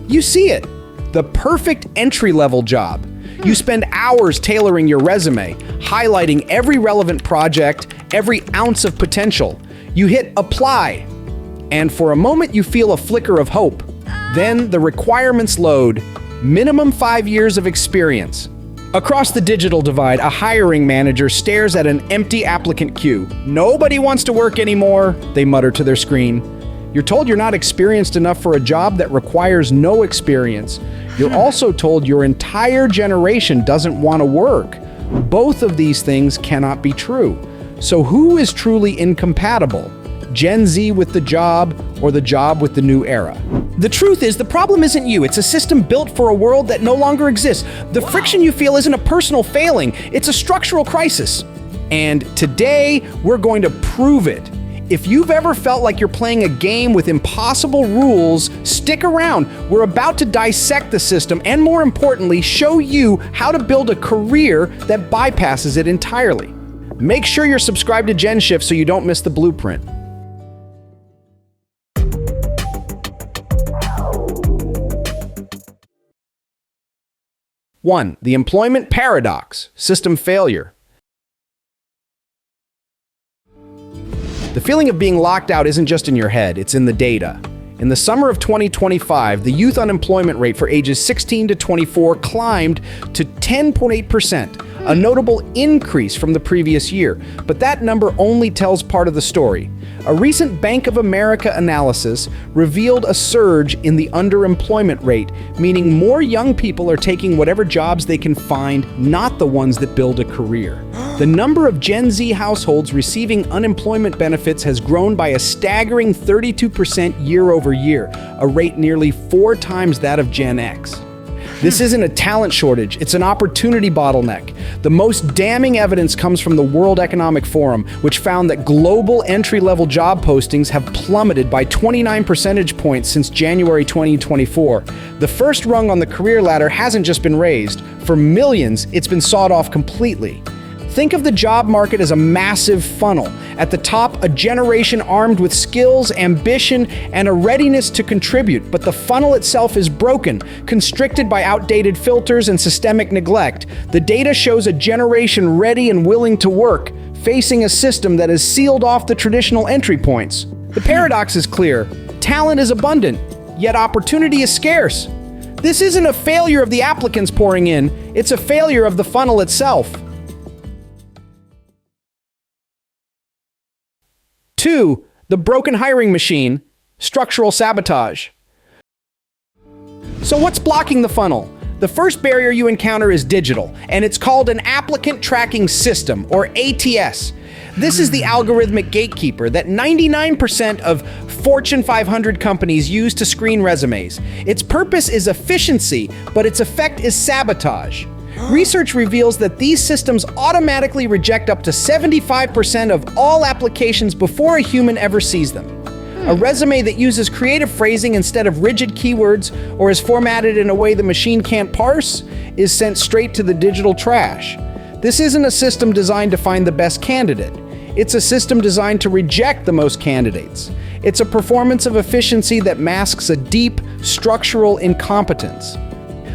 You see it. The perfect entry-level job. You spend hours tailoring your resume, highlighting every relevant project, every ounce of potential. You hit apply, and for a moment you feel a flicker of hope. Then the requirements load. Minimum 5 years of experience. Across the digital divide, a hiring manager stares at an empty applicant queue. Nobody wants to work anymore, they mutter to their screen. You're told you're not experienced enough for a job that requires no experience. You're also told your entire generation doesn't want to work. Both of these things cannot be true. So who is truly incompatible? Gen Z with the job, or the job with the new era? The truth is, the problem isn't you. It's a system built for a world that no longer exists. The friction you feel isn't a personal failing. It's a structural crisis. And today, we're going to prove it. If you've ever felt like you're playing a game with impossible rules, stick around. We're about to dissect the system and, more importantly, show you how to build a career that bypasses it entirely. Make sure you're subscribed to GenShift so you don't miss the blueprint. 1. The employment paradox, system failure. The feeling of being locked out isn't just in your head, it's in the data. In the summer of 2025, the youth unemployment rate for ages 16 to 24 climbed to 10.8%, a notable increase from the previous year. But that number only tells part of the story. A recent Bank of America analysis revealed a surge in the underemployment rate, meaning more young people are taking whatever jobs they can find, not the ones that build a career. The number of Gen Z households receiving unemployment benefits has grown by a staggering 32% year over year, a rate nearly 4 times that of Gen X. This isn't a talent shortage, it's an opportunity bottleneck. The most damning evidence comes from the World Economic Forum, which found that global entry-level job postings have plummeted by 29 percentage points since January 2024. The first rung on the career ladder hasn't just been raised. For millions, it's been sawed off completely. Think of the job market as a massive funnel. At the top, a generation armed with skills, ambition, and a readiness to contribute. But the funnel itself is broken, constricted by outdated filters and systemic neglect. The data shows a generation ready and willing to work, facing a system that has sealed off the traditional entry points. The paradox is clear. Talent is abundant, yet opportunity is scarce. This isn't a failure of the applicants pouring in, it's a failure of the funnel itself. 2. The broken hiring machine, structural sabotage. So what's blocking the funnel? The first barrier you encounter is digital, and it's called an applicant tracking system, or ATS. This is the algorithmic gatekeeper that 99% of Fortune 500 companies use to screen resumes. Its purpose is efficiency, but its effect is sabotage. Research reveals that these systems automatically reject up to 75% of all applications before a human ever sees them. A resume that uses creative phrasing instead of rigid keywords or is formatted in a way the machine can't parse is sent straight to the digital trash. This isn't a system designed to find the best candidate. It's a system designed to reject the most candidates. It's a performance of efficiency that masks a deep structural incompetence.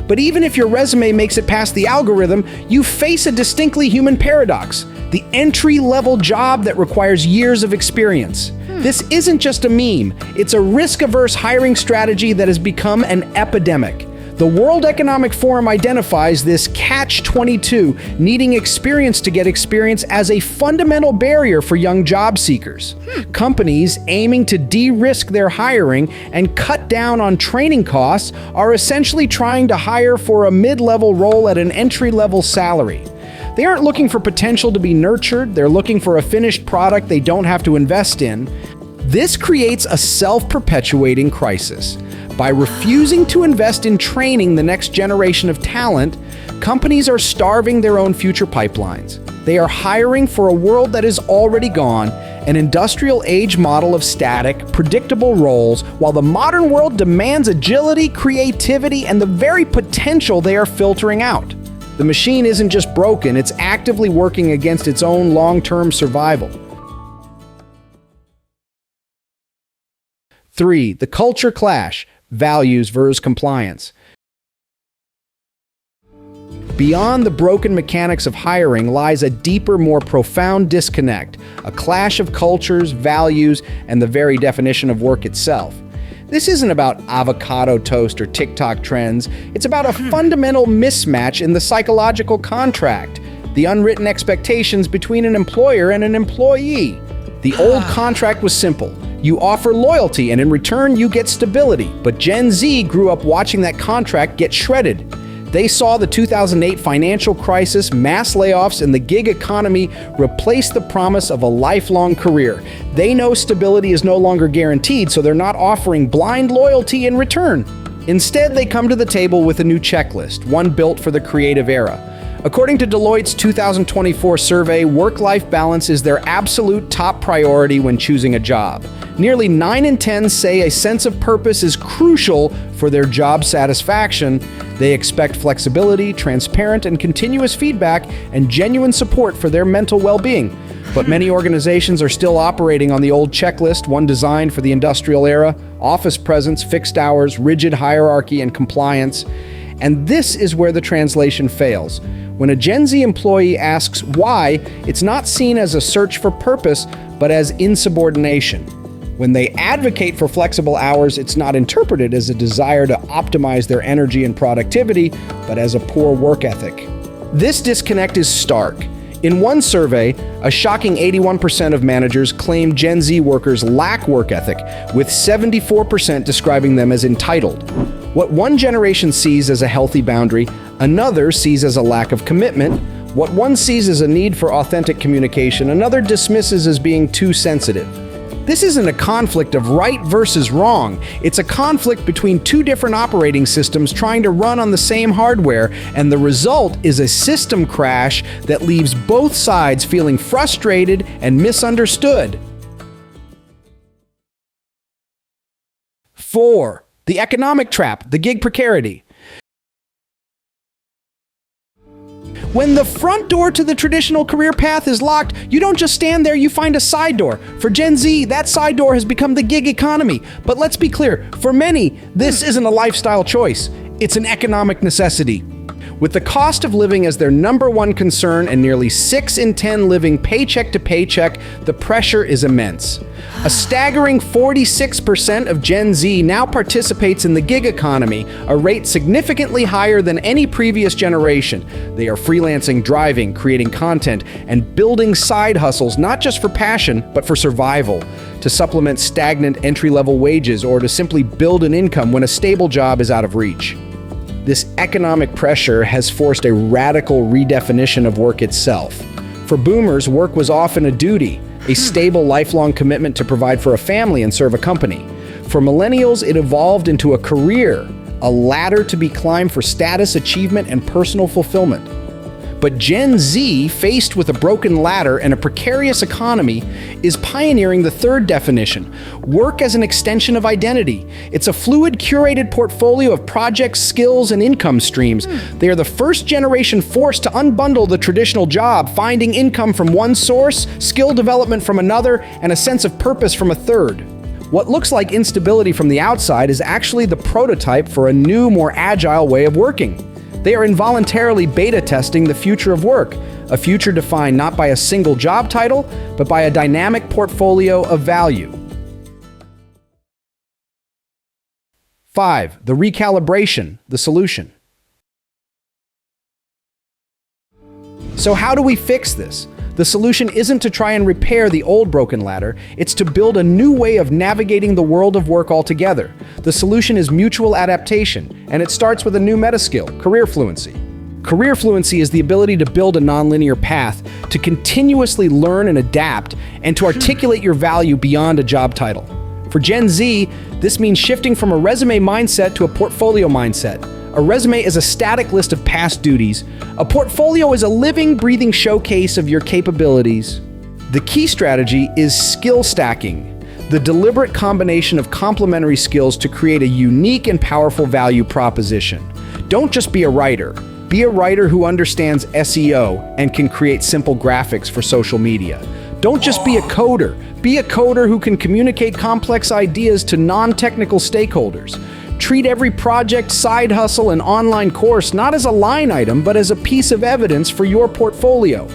But even if your resume makes it past the algorithm, you face a distinctly human paradox, the entry-level job that requires years of experience. This isn't just a meme, it's a risk-averse hiring strategy that has become an epidemic. The World Economic Forum identifies this catch-22, needing experience to get experience, as a fundamental barrier for young job seekers. Companies aiming to de-risk their hiring and cut down on training costs are essentially trying to hire for a mid-level role at an entry-level salary. They aren't looking for potential to be nurtured, they're looking for a finished product they don't have to invest in. This creates a self-perpetuating crisis. By refusing to invest in training the next generation of talent, companies are starving their own future pipelines. They are hiring for a world that is already gone, an industrial age model of static, predictable roles, while the modern world demands agility, creativity, and the very potential they are filtering out. The machine isn't just broken, it's actively working against its own long-term survival. 3. The culture clash, values versus compliance. Beyond the broken mechanics of hiring lies a deeper, more profound disconnect, a clash of cultures, values, and the very definition of work itself. This isn't about avocado toast or TikTok trends. It's about a fundamental mismatch in the psychological contract, the unwritten expectations between an employer and an employee. The old contract was simple. You offer loyalty, and in return, you get stability. But Gen Z grew up watching that contract get shredded. They saw the 2008 financial crisis, mass layoffs, and the gig economy replace the promise of a lifelong career. They know stability is no longer guaranteed, so they're not offering blind loyalty in return. Instead, they come to the table with a new checklist, one built for the creative era. According to Deloitte's 2024 survey, work-life balance is their absolute top priority when choosing a job. Nearly 9 in 10 say a sense of purpose is crucial for their job satisfaction. They expect flexibility, transparent and continuous feedback, and genuine support for their mental well-being. But many organizations are still operating on the old checklist, one designed for the industrial era: office presence, fixed hours, rigid hierarchy, and compliance. And this is where the translation fails. When a Gen Z employee asks why, it's not seen as a search for purpose, but as insubordination. When they advocate for flexible hours, it's not interpreted as a desire to optimize their energy and productivity, but as a poor work ethic. This disconnect is stark. In one survey, a shocking 81% of managers claim Gen Z workers lack work ethic, with 74% describing them as entitled. What one generation sees as a healthy boundary, another sees as a lack of commitment. What one sees as a need for authentic communication, another dismisses as being too sensitive. This isn't a conflict of right versus wrong. It's a conflict between two different operating systems trying to run on the same hardware, and the result is a system crash that leaves both sides feeling frustrated and misunderstood. 4. The economic trap, the gig precarity. When the front door to the traditional career path is locked, you don't just stand there, you find a side door. For Gen Z, that side door has become the gig economy. But let's be clear, for many, this isn't a lifestyle choice. It's an economic necessity. With the cost of living as their number one concern and nearly 6 in 10 living paycheck to paycheck, the pressure is immense. A staggering 46% of Gen Z now participates in the gig economy, a rate significantly higher than any previous generation. They are freelancing, driving, creating content, and building side hustles not just for passion, but for survival, to supplement stagnant entry-level wages or to simply build an income when a stable job is out of reach. This economic pressure has forced a radical redefinition of work itself. For boomers, work was often a duty, a stable, lifelong commitment to provide for a family and serve a company. For millennials, it evolved into a career, a ladder to be climbed for status, achievement, and personal fulfillment. But Gen Z, faced with a broken ladder and a precarious economy, is pioneering the third definition: work as an extension of identity. It's a fluid, curated portfolio of projects, skills, and income streams. They are the first generation forced to unbundle the traditional job, finding income from one source, skill development from another, and a sense of purpose from a third. What looks like instability from the outside is actually the prototype for a new, more agile way of working. They are involuntarily beta testing the future of work, a future defined not by a single job title, but by a dynamic portfolio of value. 5. The recalibration, the solution. So how do we fix this? The solution isn't to try and repair the old broken ladder, it's to build a new way of navigating the world of work altogether. The solution is mutual adaptation, and it starts with a new meta skill, career fluency. Career fluency is the ability to build a nonlinear path, to continuously learn and adapt, and to articulate your value beyond a job title. For Gen Z, this means shifting from a resume mindset to a portfolio mindset. A resume is a static list of past duties. A portfolio is a living, breathing showcase of your capabilities. The key strategy is skill stacking, the deliberate combination of complementary skills to create a unique and powerful value proposition. Don't just be a writer. Be a writer who understands SEO and can create simple graphics for social media. Don't just be a coder. Be a coder who can communicate complex ideas to non-technical stakeholders. Treat every project, side hustle, and online course not as a line item, but as a piece of evidence for your portfolio.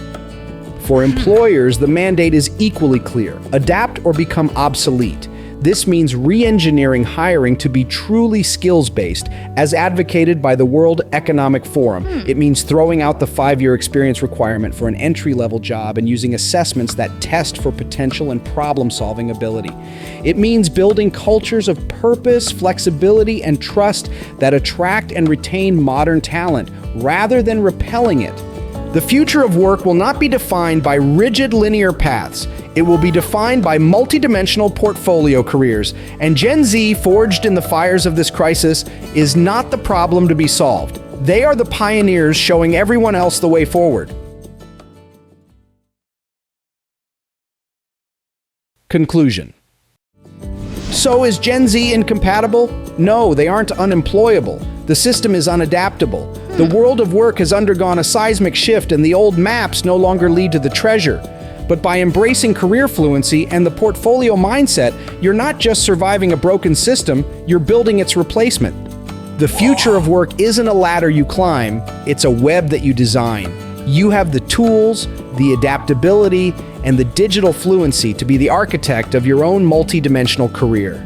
For employers, the mandate is equally clear: adapt or become obsolete. This means re-engineering hiring to be truly skills-based, as advocated by the World Economic Forum. It means throwing out the 5-year experience requirement for an entry-level job and using assessments that test for potential and problem-solving ability. It means building cultures of purpose, flexibility, and trust that attract and retain modern talent, rather than repelling it. The future of work will not be defined by rigid linear paths. It will be defined by multidimensional portfolio careers, and Gen Z, forged in the fires of this crisis, is not the problem to be solved. They are the pioneers showing everyone else the way forward. Conclusion. So is Gen Z incompatible? No, they aren't unemployable. The system is unadaptable. The world of work has undergone a seismic shift, and the old maps no longer lead to the treasure. But by embracing career fluency and the portfolio mindset, you're not just surviving a broken system, you're building its replacement. The future of work isn't a ladder you climb, it's a web that you design. You have the tools, the adaptability, and the digital fluency to be the architect of your own multidimensional career.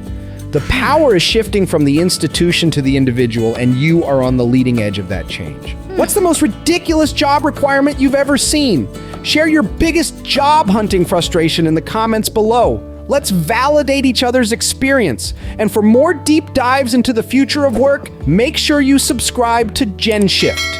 The power is shifting from the institution to the individual, and you are on the leading edge of that change. What's the most ridiculous job requirement you've ever seen? Share your biggest job hunting frustration in the comments below. Let's validate each other's experience. And for more deep dives into the future of work, make sure you subscribe to GenShift.